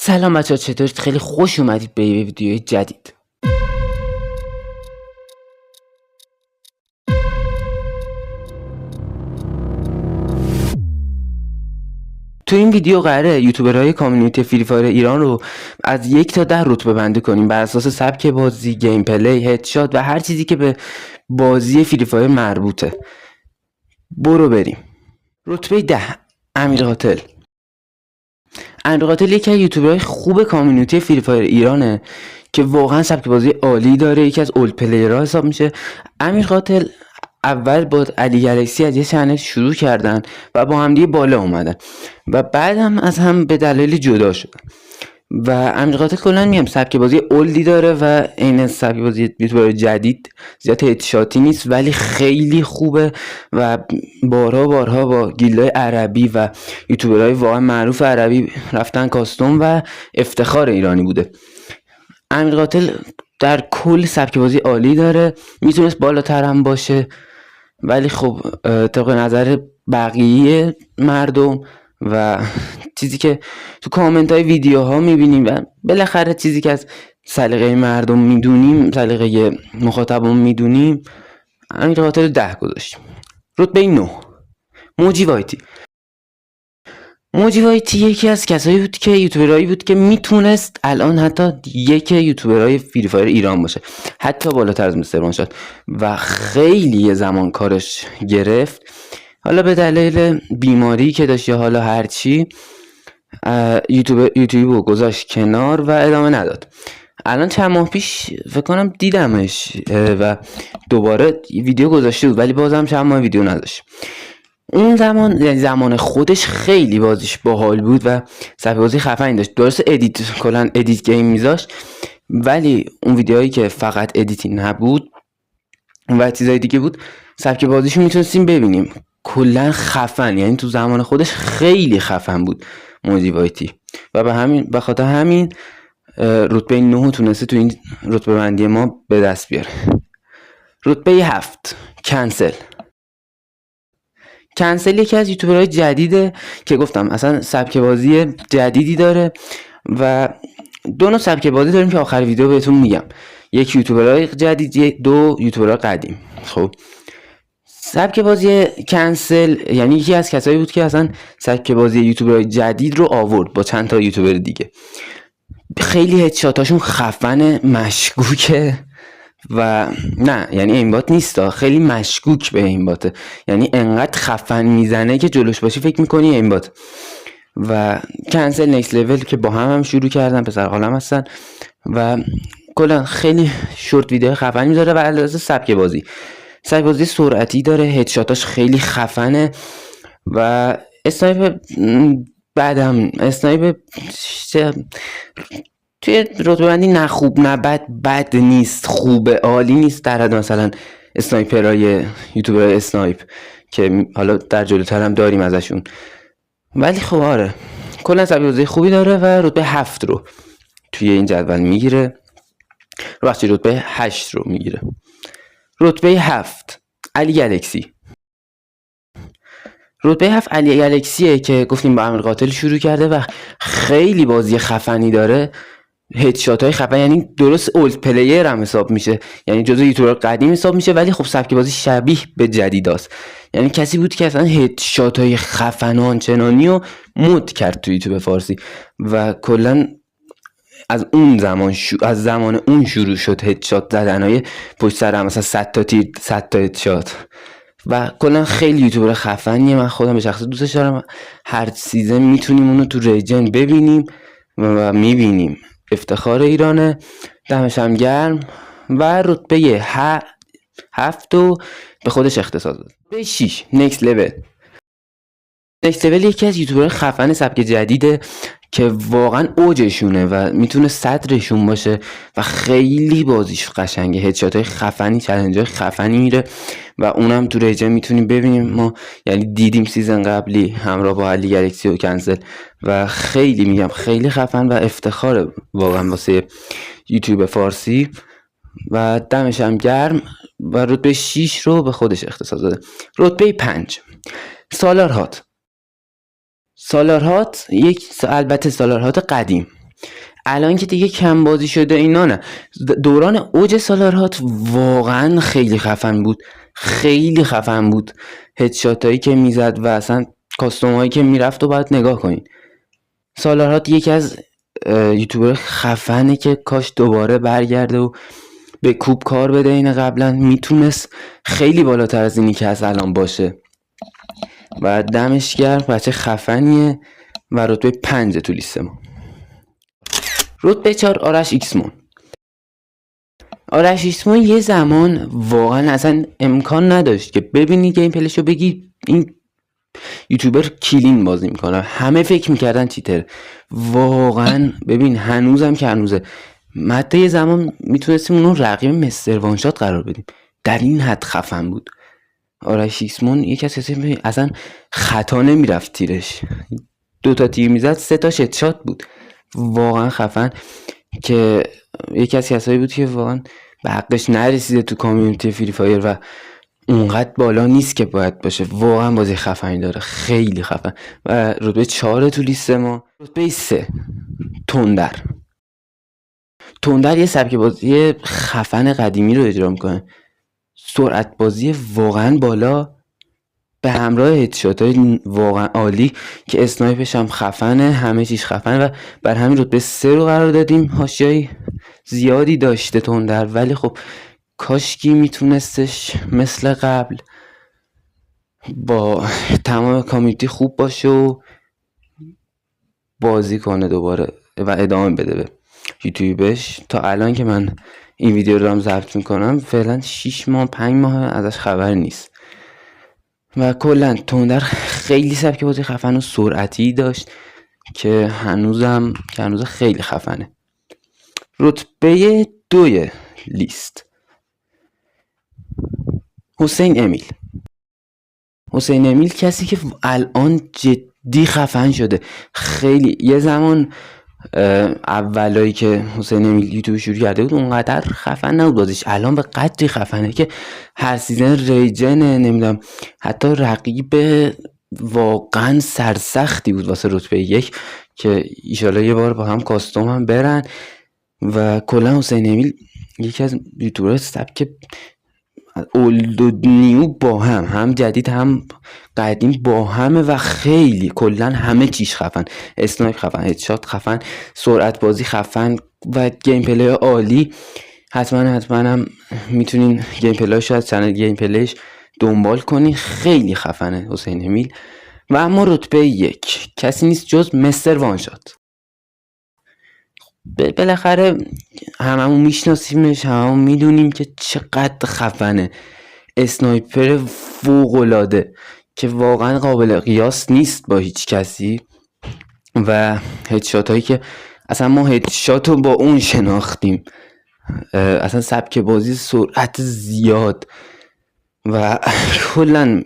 سلام بچه‌ها، چطورید؟ خیلی خوش اومدید به یه ویدیوی جدید. تو این ویدیو قراره یوتیوبرهای کامیونیتی فری فایر ایران رو از 1 تا 10 رتبه بندی کنیم بر اساس سبک بازی، گیم پلی، هدشات و هر چیزی که به بازی فری فایر مربوطه. برو بریم. رتبه 10 امیر قاتل. امیر قاتل یکی از یوتیوبرهای خوب کامیونیتی فری فایر ایرانه که واقعا سبک بازی عالی داره، یکی از اولد پلیرها حساب میشه. امیر قاتل اول با علی گلکسی از یه چنل شروع کردن و با هم دیگه بالا اومدن و بعد هم از هم به دلایلی جدا شدن و امیر قاتل کلا میگم سبک بازی اولدی داره و این سبک بازی یوتیوبر جدید زیاد هدشاتی نیست ولی خیلی خوبه و بارها با گیلدهای عربی و یوتیوبرهای واقعا معروف عربی رفتن کاستوم و افتخار ایرانی بوده. امیر قاتل در کل سبک بازی عالی داره، میتونست بالاتر هم باشه ولی خب طبق نظر بقیه مردم و چیزی که تو کامنت های ویدیوها میبینیم و بالاخره چیزی که از سلیقه مردم میدونیم، سلیقه مخاطبون میدونیم، امیر قاتل 10 گذاشتیم. رتبه 9 موجی وایتی یکی از کسایی بود که یوتیوبرایی بود که میتونست الان حتی یک یوتیوبرای فری فایر ایران باشه، حتی بالاتر از مستر وانشات و خیلی زمان کارش گرفت، حالا به دلیل بیماری که داشت یا حالا هرچی یوتیوب گذاشت کنار و ادامه نداد. الان چند ماه پیش فکر کنم دیدمش و دوباره ویدیو گذاشته بود ولی بازم چند ماه ویدیو نداشت. اون زمان یعنی زمان خودش خیلی بازیش باحال بود و سبک بازی خفنی داشت. درست کلا ادیت گیم میذاشت ولی اون ویدیوهایی که فقط ادیتی نبود و چیزای دیگه بود سبک بازیشو میتونستیم ببینیم. کلا خفن، یعنی تو زمان خودش خیلی خفن بود موجی وایتی و به خاطر همین رتبه 9 تونسته تو این رتبه بندی ما به دست بیاره. رتبه 7 کنسل یکی از یوتیوبرهای جدیده که گفتم اصلا سبک بازی جدیدی داره و دو نوع سبک بازی داریم که آخر ویدیو بهتون میگم، یک یوتیوبرهای جدید، دو یوتیوبرهای قدیم. خب سبک بازی کنسل یعنی یکی از کسایی بود که اصلا سبک بازی یوتیوبرهای جدید رو آورد با چند تا یوتیوبر دیگه. خیلی هدشاتاشون خفن، مشکوکه و نه یعنی ایمبات نیستا، خیلی مشکوک به ایمباته، یعنی انقدر خفن میزنه که جلوش باشی فکر میکنی ایمبات. و کنسل نیکست لول که با هم شروع کردن، پسر عالم هستن و کلا خیلی شورت ویدیو خفن میذاره و علاوه سبک بازی سرعتی داره، هدشاتاش خیلی خفنه و اسنایپ توی رتبه بندی نه خوب نه بد نیست، خوبه عالی نیست در حد مثلا اسنایپرای یوتیوبر اسنایپ که حالا در جلوتر هم داریم ازشون، ولی خب آره کلا سبک بازی خوبی داره و رتبه 7 رو توی این جدول میگیره، رتبه 8 رو میگیره. رتبه 7 علی گلکسی. رتبه 7 علی گلکسیه که گفتیم با امیر قاتل شروع کرده و خیلی بازی خفنی داره، هدشات های خفن، یعنی درست اولد پلیر هم حساب میشه، یعنی جزو یوتیوبر قدیم حساب میشه ولی خب سبک بازی شبیه به جدیداست، یعنی کسی بود که اصلا هدشات های خفن و آنچنانی رو مد کرد تو یوتیوب فارسی و کلا از زمان اون شروع شد هدشات زدن های پشت سر هم، مثلا 100 تا تیر 100 تا هدشات و کلا خیلی یوتیوبر خفنیه. من خودم به شخص دوستش دارم، هر سیزن میتونیم اونو تو ریجن ببینیم و میبینیم، افتخار ایرانه، دمش هم گرم. و رتبه 7 رو به خودش اختصاص داد. رتبه 6 نیکست لول یکی از یوتیوبر خفن سبک جدیده که واقعا اوجشونه و میتونه صدرشون باشه و خیلی بازیش قشنگه، هدشات‌های خفنی، چالنج‌های خفنی میره و اونم تو ریجن میتونیم ببینیم. ما یعنی دیدیم سیزن قبلی همراه با علی گلکسی و کنسل و خیلی میگم خیلی خفن و افتخار واقعا واسه یوتیوب فارسی و دمش هم گرم و رتبه 6 رو به خودش اختصاص داده. رتبه 5 سالارهات، البته سالارهات قدیم الان که دیگه کم بازی شده اینا نه. دوران اوج سالارهات واقعا خیلی خفن بود، خیلی خفن بود. هدشات هایی که میزد و اصلا کاستوم هایی که میرفت و باید نگاه کنید. سالارهات یکی از یوتیوبر خفنه که کاش دوباره برگرده و به کوب کار بده. این قبلا میتونست خیلی بالاتر از اینی که از الان باشه و دمش گرم، بچه خفنیه و رتبه 5 تو لیست ما. رتبه 4 آرش ایکسمون. آرش ایکسمون یه زمان واقعا اصلا امکان نداشت که ببینی گیم پلیشو بگی این یوتیوبر کلین بازی میکنه، همه فکر میکردن چیتر. واقعا ببین هنوزم که هنوزه، حتی یه زمان میتونستیم اونو رقیب مستر وانشات قرار بدیم، در این حد خفن بود. آرش ایکسمون یکی از کسی اصلا خطا نمیرفت تیرش، 2 تا تیر میزد 3 تاش هدشات بود. واقعا خفن که یکی از کسایی بود که واقعا به حقش نرسیده تو کامیونیتی فری فایر و اونقدر بالا نیست که باید باشه. واقعا بازی خفنی داره، خیلی خفن و رتبه 4 تو لیست ما. رتبه 3 تندر. تندر یه سبک بازی خفن قدیمی رو اجرا میکنه، سرعت بازی واقعا بالا به همراه هدشات های واقعا عالی که اسنایپش هم خفنه، همه چیز خفنه و بر همین رتبه 3 رو قرار دادیم. حاشیه‌ای زیادی داشته تندر، ولی خب کاشکی میتونستش مثل قبل با تمام کامیونیتی خوب باشه و بازی کنه دوباره و ادامه بده به یوتیوبش. تا الان که من این ویدیو رو دارم ضبط میکنم فعلا 6 ماه 5 ماه ازش خبر نیست و کلا تندر خیلی سبک بازی خفن و سرعتی داشت که هنوز خیلی خفنه. رتبه 2 لیست حسین امیل. حسین امیل کسی که الان جدی خفن شده. خیلی یه زمان اولایی که حسین امیل یوتیوب شروع کرده بود اونقدر خفن نبود بازیش، الان به قدری خفنه که هر سیزن ریجنه، نمیدونم حتی رقیب واقعا سرسختی بود واسه رتبه 1 که ایشالا یه بار با هم کاستوم هم برن. و کلا حسین امیل یکی از یوتیوبرهای سبک اولد و نیو با هم جدید هم قدیم با همه و خیلی کلا همه چیش خفن، اسنایپ خفن، هدشات خفن، سرعت بازی خفن و گیم پلی عالی. حتما هم میتونین گیم پلیش از چنل گیم پلیش دنبال کنین، خیلی خفنه حسین امیل. و اما رتبه 1 کسی نیست جز مستر وانشات. بالاخره هممون میشناسیمش، هممون میدونیم که چقدر خفنه، اسنایپر فوق‌العاده که واقعا قابل قیاس نیست با هیچ کسی و هدشات هایی که اصلا ما هدشات رو با اون شناختیم، اصلا سبک بازی سرعت زیاد و کلا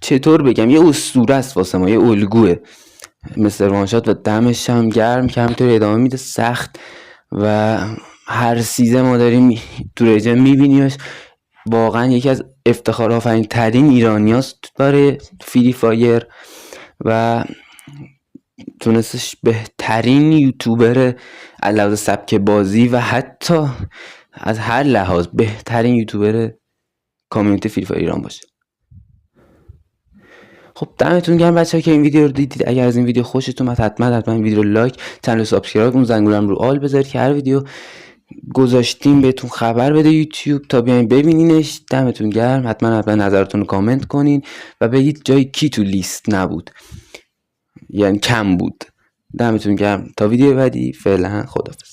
چطور بگم یه اسطوره است واسه ما، یه الگوه مستر وانشات و دمش هم گرم که همینطور ادامه میده سخت و هر سیزن ما داریم تو ریجن میبینیمش. واقعا یکی از افتخارآفرین ترین ایرانیاست برای فری فایر و تونستش بهترین یوتیوبر علاوه سبک بازی و حتی از هر لحاظ بهترین یوتیوبر کامیونیتی فری فایر ایران باشه. خب دمتون گرم بچه‌ها که این ویدیو رو دیدید. اگر از این ویدیو خوشتون اومد حتما این ویدیو رو لایک، چنل سابسکرایب، اون زنگولم رو آل بذارید که هر ویدیو گذاشتیم بهتون خبر بده یوتیوب تا بیاین ببینینش. دمتون گرم. حتما نظرتون رو کامنت کنین و بگید جای کی تو لیست نبود، یعنی کم بود. دمتون گرم تا ویدیو بعدی. فعلا خداحافظ.